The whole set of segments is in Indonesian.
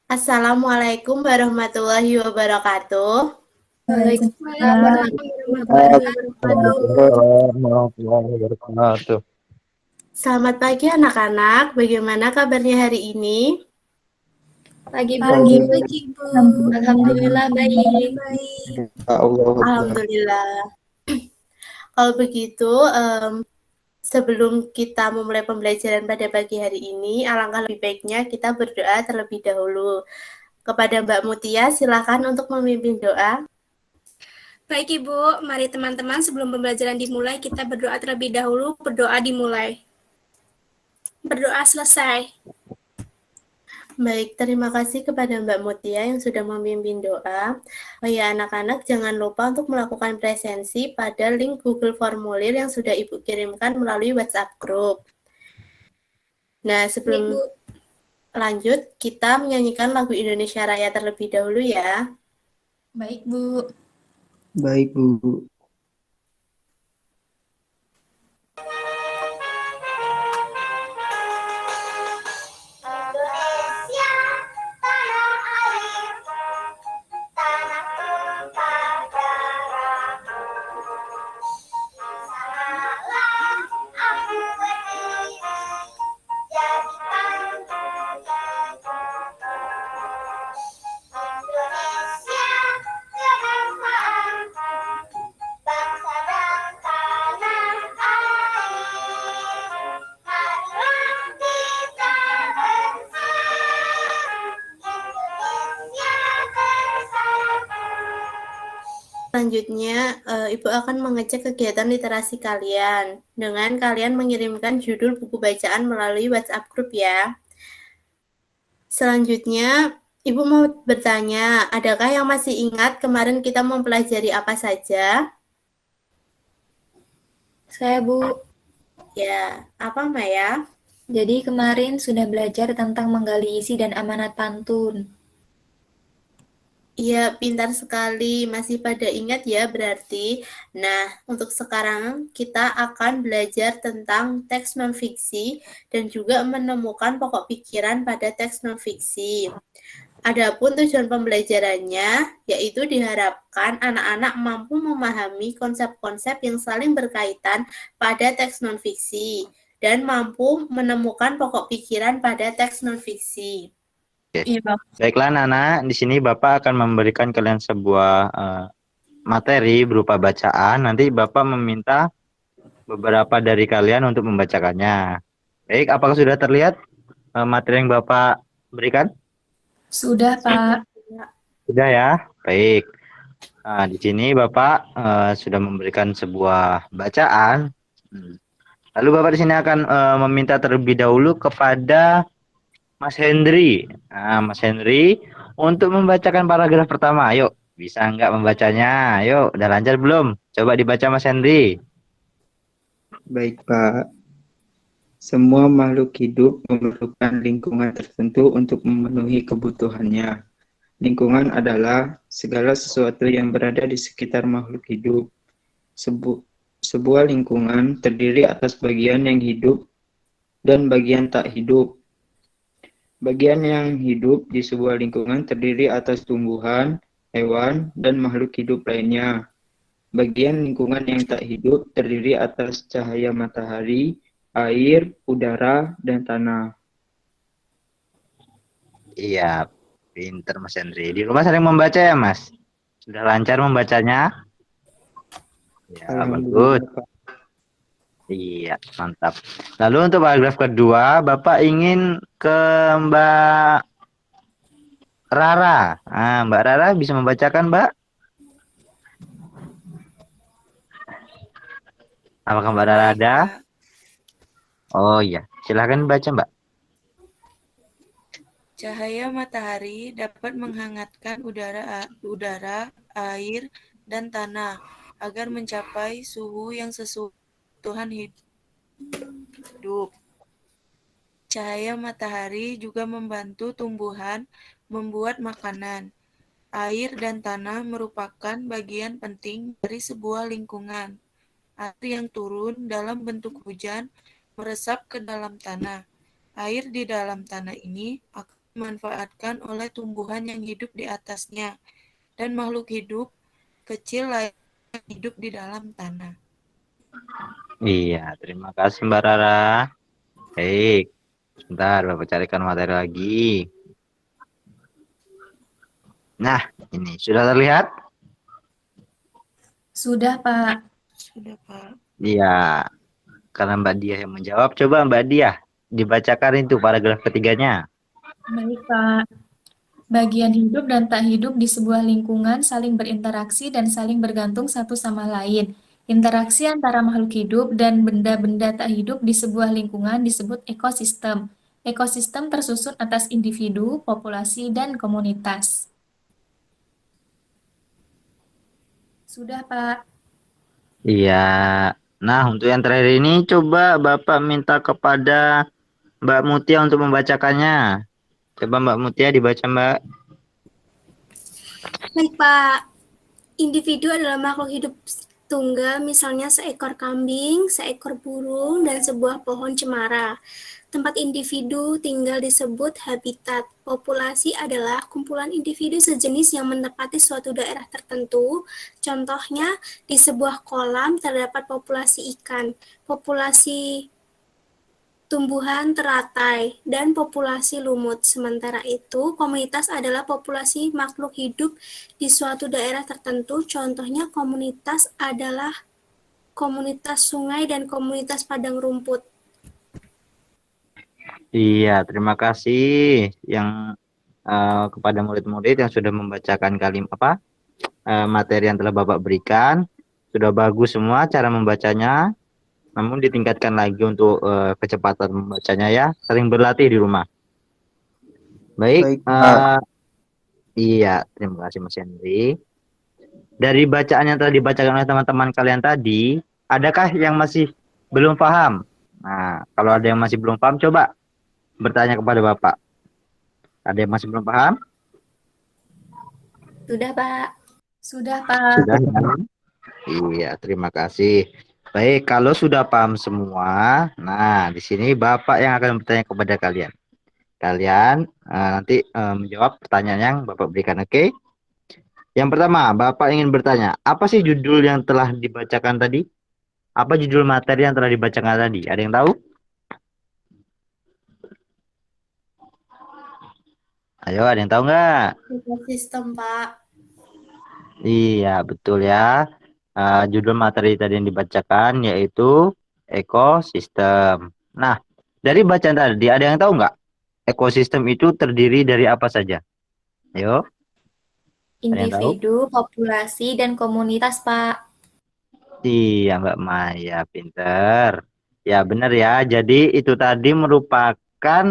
Assalamualaikum warahmatullahi wabarakatuh. Waalaikumsalam warahmatullahi wabarakatuh. Warahmatullahi wabarakatuh. Selamat pagi anak-anak, bagaimana kabarnya hari ini? Pagi Bu. Pagi, Bu. Alhamdulillah baik. Allah. Alhamdulillah. Kalau begitu, sebelum kita memulai pembelajaran pada pagi hari ini, alangkah lebih baiknya kita berdoa terlebih dahulu. Kepada Mbak Mutia, silakan untuk memimpin doa. Baik Ibu, mari teman-teman sebelum pembelajaran dimulai kita berdoa terlebih dahulu. Berdoa dimulai. Berdoa selesai. Baik, terima kasih kepada Mbak Mutia yang sudah memimpin doa. Oh ya, anak-anak jangan lupa untuk melakukan presensi pada link Google Formulir yang sudah Ibu kirimkan melalui WhatsApp Group. Nah, sebelum lanjut, kita menyanyikan lagu Indonesia Raya terlebih dahulu ya. Baik Bu. Baik, Bu. Selanjutnya, Ibu akan mengecek kegiatan literasi kalian dengan kalian mengirimkan judul buku bacaan melalui WhatsApp Group ya. Selanjutnya, Ibu mau bertanya, adakah yang masih ingat kemarin kita mempelajari apa saja? Saya Bu. Ya, apa Maya? Jadi kemarin sudah belajar tentang menggali isi dan amanat pantun. Iya, pintar sekali. Masih pada ingat ya berarti. Nah, untuk sekarang kita akan belajar tentang teks non-fiksi dan juga menemukan pokok pikiran pada teks non-fiksi. Adapun tujuan pembelajarannya, yaitu diharapkan anak-anak mampu memahami konsep-konsep yang saling berkaitan pada teks non-fiksi dan mampu menemukan pokok pikiran pada teks non-fiksi. Iya, baiklah, Nana. Di sini Bapak akan memberikan kalian sebuah materi berupa bacaan. Nanti Bapak meminta beberapa dari kalian untuk membacakannya. Baik, apakah sudah terlihat materi yang Bapak berikan? Sudah Pak. Sudah ya. Baik. Nah, di sini Bapak sudah memberikan sebuah bacaan. Lalu Bapak di sini akan meminta terlebih dahulu kepada Mas Hendri. Nah, Mas Hendri untuk membacakan paragraf pertama. Ayo, bisa nggak membacanya? Ayo, udah lancar belum? Coba dibaca Mas Hendri. Baik, Pak. Semua makhluk hidup memerlukan lingkungan tertentu untuk memenuhi kebutuhannya. Lingkungan adalah segala sesuatu yang berada di sekitar makhluk hidup. Sebuah lingkungan terdiri atas bagian yang hidup dan bagian tak hidup. Bagian yang hidup di sebuah lingkungan terdiri atas tumbuhan, hewan, dan makhluk hidup lainnya. Bagian lingkungan yang tak hidup terdiri atas cahaya matahari, air, udara, dan tanah. Iya, pinter Mas Hendri. Di rumah sering membaca ya, Mas? Sudah lancar membacanya? Ya, bagus. Pak. Iya, mantap. Lalu untuk paragraf kedua, Bapak ingin ke Mbak Rara. Nah, Mbak Rara bisa membacakan, Mbak? Apakah Mbak Rara ada? Oh iya, silahkan baca, Mbak. Cahaya matahari dapat menghangatkan udara, air, dan tanah agar mencapai suhu yang sesuai Tuhan hidup. Cahaya matahari juga membantu tumbuhan membuat makanan. Air dan tanah merupakan bagian penting dari sebuah lingkungan. Air yang turun dalam bentuk hujan meresap ke dalam tanah. Air di dalam tanah ini akan dimanfaatkan oleh tumbuhan yang hidup di atasnya dan makhluk hidup kecil lain yang hidup di dalam tanah. Iya, terima kasih Mbak Rara. Baik, sebentar Bapak carikan materi lagi. Nah, ini sudah terlihat? Sudah, Pak. Sudah, Pak. Iya, karena Mbak Dia yang menjawab, coba Mbak Dia dibacakan itu paragraf ketiganya. Baik, Pak. Bagian hidup dan tak hidup di sebuah lingkungan saling berinteraksi dan saling bergantung satu sama lain. Interaksi antara makhluk hidup dan benda-benda tak hidup di sebuah lingkungan disebut ekosistem. Ekosistem tersusun atas individu, populasi, dan komunitas. Sudah, Pak. Iya. Nah, untuk yang terakhir ini coba Bapak minta kepada Mbak Mutia untuk membacakannya. Coba Mbak Mutia dibaca, Mbak. Baik, Pak. Individu adalah makhluk hidup tunggal, misalnya seekor kambing, seekor burung, dan sebuah pohon cemara. Tempat individu tinggal disebut habitat. Populasi adalah kumpulan individu sejenis yang menempati suatu daerah tertentu. Contohnya, di sebuah kolam terdapat populasi ikan, populasi tumbuhan teratai, dan populasi lumut. Sementara itu, komunitas adalah populasi makhluk hidup di suatu daerah tertentu. Contohnya, komunitas adalah komunitas sungai dan komunitas padang rumput. Iya, terima kasih yang kepada murid-murid yang sudah membacakan materi yang telah Bapak berikan. Sudah bagus semua cara membacanya. Namun ditingkatkan lagi untuk kecepatan membacanya ya. Sering berlatih di rumah. Baik, Baik, Pak. iya, terima kasih Mas Henry. Dari bacaan yang telah dibacakan oleh teman-teman kalian tadi, adakah yang masih belum paham? Nah, kalau ada yang masih belum paham, coba bertanya kepada Bapak. Ada yang masih belum paham? Sudah, Pak. Sudah, Pak. Sudah. Iya, terima kasih. Baik, kalau sudah paham semua, nah di sini Bapak yang akan bertanya kepada kalian. Kalian nanti menjawab pertanyaan yang Bapak berikan, oke? Yang pertama, Bapak ingin bertanya, apa sih judul yang telah dibacakan tadi? Apa judul materi yang telah dibacakan tadi? Ada yang tahu? Ayo, ada yang tahu nggak? Ekosistem, Pak. Iya, betul ya. Judul materi tadi yang dibacakan yaitu ekosistem. Nah, dari bacaan tadi, ada yang tahu nggak? Ekosistem itu terdiri dari apa saja? Ayo. Individu, populasi, dan komunitas, Pak. Iya, Mbak Maya, pinter. Ya, benar ya. Jadi itu tadi merupakan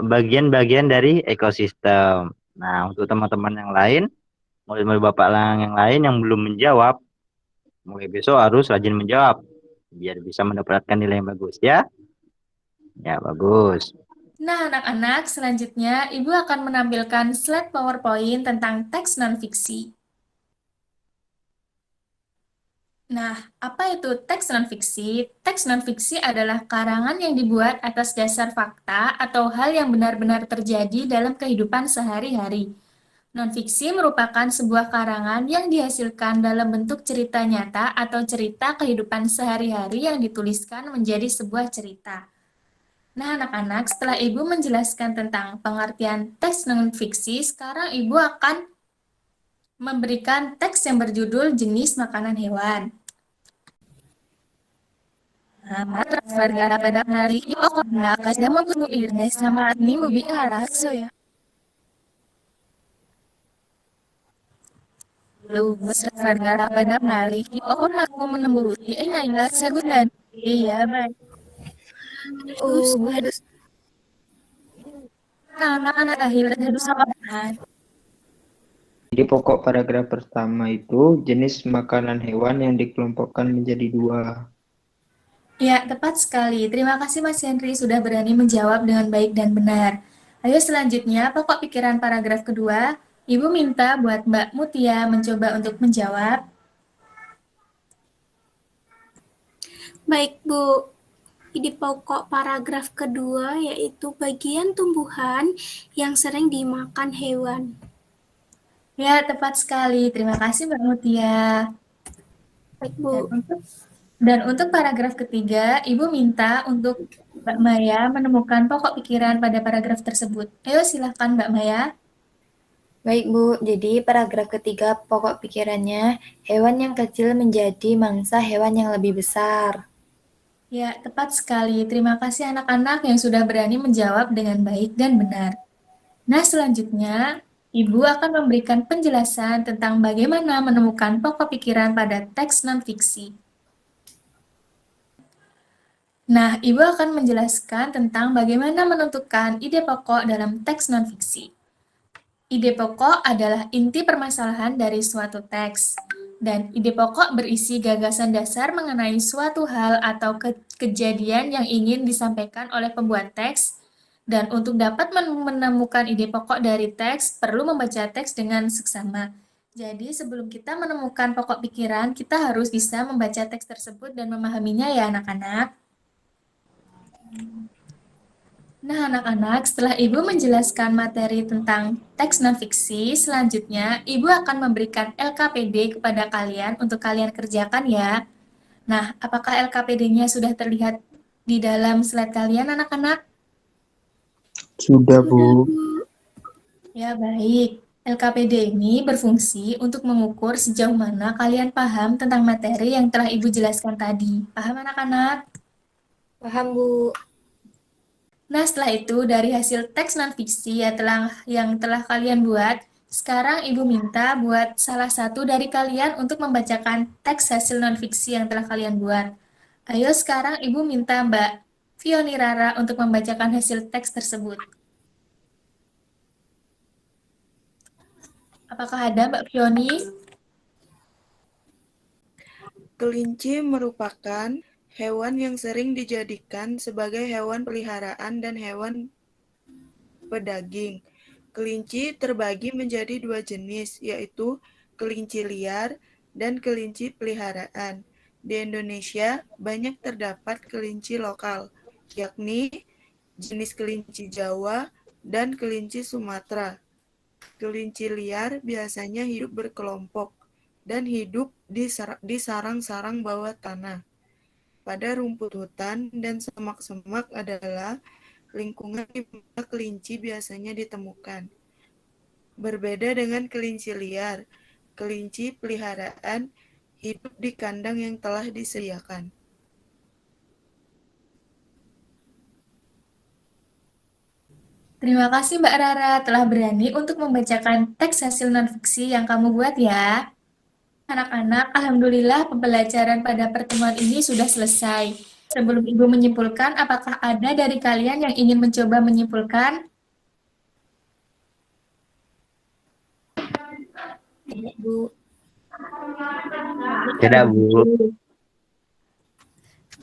bagian-bagian dari ekosistem. Nah, untuk teman-teman yang lain, murid-murid Bapak yang lain yang belum menjawab, mulai besok harus rajin menjawab biar bisa mendapatkan nilai yang bagus ya. Ya, bagus. Nah, anak-anak, selanjutnya Ibu akan menampilkan slide PowerPoint tentang teks non-fiksi. Nah, apa itu teks non-fiksi? Teks non-fiksi adalah karangan yang dibuat atas dasar fakta atau hal yang benar-benar terjadi dalam kehidupan sehari-hari. Non-fiksi merupakan sebuah karangan yang dihasilkan dalam bentuk cerita nyata atau cerita kehidupan sehari-hari yang dituliskan menjadi sebuah cerita. Nah, anak-anak, setelah Ibu menjelaskan tentang pengertian teks non-fiksi, sekarang Ibu akan memberikan teks yang berjudul jenis makanan hewan. Vergara pada hari na kada mag-uirnes sama ni mubi araso ya. Lubos vergara pada hari ako menembuti ay nailat sagutan. Iya, baik. Harus anak-anak akhir harus sama bahan. Jadi pokok paragraf pertama itu jenis makanan hewan yang dikelompokkan menjadi 2. Ya, tepat sekali. Terima kasih Mas Henry sudah berani menjawab dengan baik dan benar. Ayo selanjutnya, pokok pikiran paragraf kedua. Ibu minta buat Mbak Mutia mencoba untuk menjawab. Baik, Bu. Ide pokok paragraf kedua yaitu bagian tumbuhan yang sering dimakan hewan. Ya, tepat sekali. Terima kasih Mbak Mutia. Baik, Dan Bu. untuk paragraf ketiga, Ibu minta untuk Mbak Maya menemukan pokok pikiran pada paragraf tersebut. Ayo silahkan Mbak Maya. Baik, Bu. Jadi, paragraf ketiga pokok pikirannya, hewan yang kecil menjadi mangsa hewan yang lebih besar. Ya, tepat sekali. Terima kasih anak-anak yang sudah berani menjawab dengan baik dan benar. Nah, selanjutnya, Ibu akan memberikan penjelasan tentang bagaimana menemukan pokok pikiran pada teks non-fiksi. Nah, Ibu akan menjelaskan tentang bagaimana menentukan ide pokok dalam teks non-fiksi. Ide pokok adalah inti permasalahan dari suatu teks, dan ide pokok berisi gagasan dasar mengenai suatu hal atau kejadian yang ingin disampaikan oleh pembuat teks, dan untuk dapat menemukan ide pokok dari teks, perlu membaca teks dengan seksama. Jadi, sebelum kita menemukan pokok pikiran, kita harus bisa membaca teks tersebut dan memahaminya ya anak-anak. Nah, anak-anak, setelah Ibu menjelaskan materi tentang teks non-fiksi, selanjutnya Ibu akan memberikan LKPD kepada kalian untuk kalian kerjakan ya. Nah, apakah LKPD-nya sudah terlihat di dalam slide kalian, anak-anak? Sudah, Bu. Ya, baik. LKPD ini berfungsi untuk mengukur sejauh mana kalian paham tentang materi yang telah Ibu jelaskan tadi. Paham, anak-anak? Paham, Bu. Nah, setelah itu, dari hasil teks non-fiksi yang telah kalian buat, sekarang Ibu minta buat salah satu dari kalian untuk membacakan teks hasil non-fiksi yang telah kalian buat. Ayo sekarang Ibu minta Mbak Fioni Rara untuk membacakan hasil teks tersebut. Apakah ada Mbak Fioni? Kelinci merupakan hewan yang sering dijadikan sebagai hewan peliharaan dan hewan pedaging. Kelinci terbagi menjadi dua jenis, yaitu kelinci liar dan kelinci peliharaan. Di Indonesia banyak terdapat kelinci lokal, yakni jenis kelinci Jawa dan kelinci Sumatera. Kelinci liar biasanya hidup berkelompok dan hidup di sarang-sarang bawah tanah. Pada rumput hutan dan semak-semak adalah lingkungan di mana kelinci biasanya ditemukan. Berbeda dengan kelinci liar, kelinci peliharaan hidup di kandang yang telah disediakan. Terima kasih Mbak Rara telah berani untuk membacakan teks hasil non-fiksi yang kamu buat ya. Anak-anak, alhamdulillah pembelajaran pada pertemuan ini sudah selesai. Sebelum Ibu menyimpulkan, apakah ada dari kalian yang ingin mencoba menyimpulkan? Tidak, Bu. Tidak, Bu.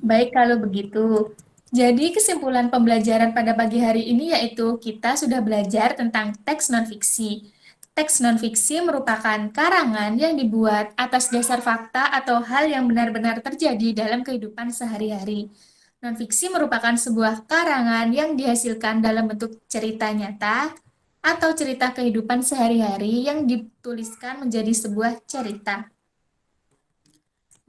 Baik kalau begitu. Jadi kesimpulan pembelajaran pada pagi hari ini yaitu kita sudah belajar tentang teks non-fiksi. Teks non-fiksi merupakan karangan yang dibuat atas dasar fakta atau hal yang benar-benar terjadi dalam kehidupan sehari-hari. Non-fiksi merupakan sebuah karangan yang dihasilkan dalam bentuk cerita nyata atau cerita kehidupan sehari-hari yang dituliskan menjadi sebuah cerita.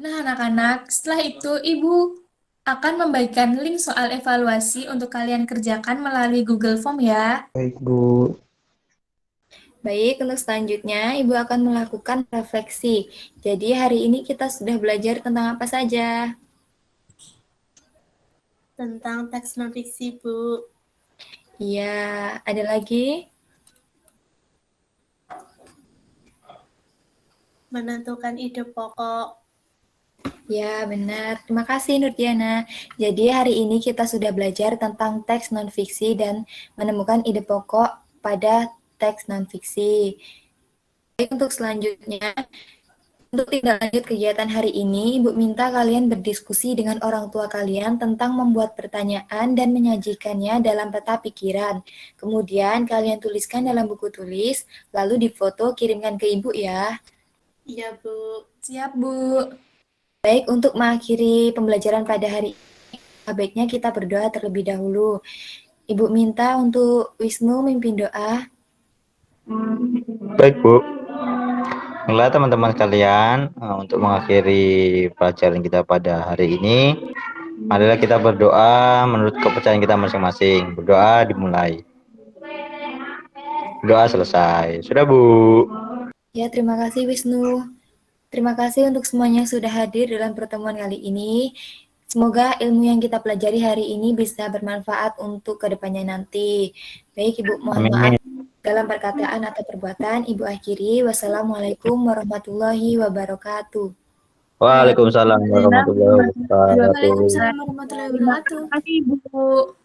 Nah, anak-anak, setelah itu Ibu akan membagikan link soal evaluasi untuk kalian kerjakan melalui Google Form ya. Baik, Bu. Baik, untuk selanjutnya Ibu akan melakukan refleksi. Jadi, hari ini kita sudah belajar tentang apa saja? Tentang teks non-fiksi, Bu. Iya, ada lagi? Menentukan ide pokok. Ya, benar. Terima kasih, Nurdiana. Jadi, hari ini kita sudah belajar tentang teks non-fiksi dan menemukan ide pokok pada teks non-fiksi. Baik, untuk selanjutnya, untuk tindak lanjut kegiatan hari ini, Ibu minta kalian berdiskusi dengan orang tua kalian tentang membuat pertanyaan dan menyajikannya dalam peta pikiran. Kemudian, kalian tuliskan dalam buku tulis, lalu difoto kirimkan ke Ibu ya. Iya, Bu. Siap, Bu. Baik, untuk mengakhiri pembelajaran pada hari ini, Baiknya kita berdoa terlebih dahulu. Ibu minta untuk Wisnu memimpin doa. Baik, Bu. Baiklah teman-teman sekalian, untuk mengakhiri pelajaran kita pada hari ini, marilah kita berdoa menurut kepercayaan kita masing-masing. Berdoa dimulai. Doa selesai. Sudah, Bu. Ya, terima kasih Wisnu. Terima kasih untuk semuanya yang sudah hadir dalam pertemuan kali ini. Semoga ilmu yang kita pelajari hari ini bisa bermanfaat untuk kedepannya nanti. Baik, Ibu, mohon maaf dalam perkataan atau perbuatan. Ibu akhiri. Wassalamualaikum warahmatullahi wabarakatuh. Waalaikumsalam warahmatullahi wabarakatuh. Waalaikumsalam warahmatullahi wabarakatuh. Terima kasih, Bu.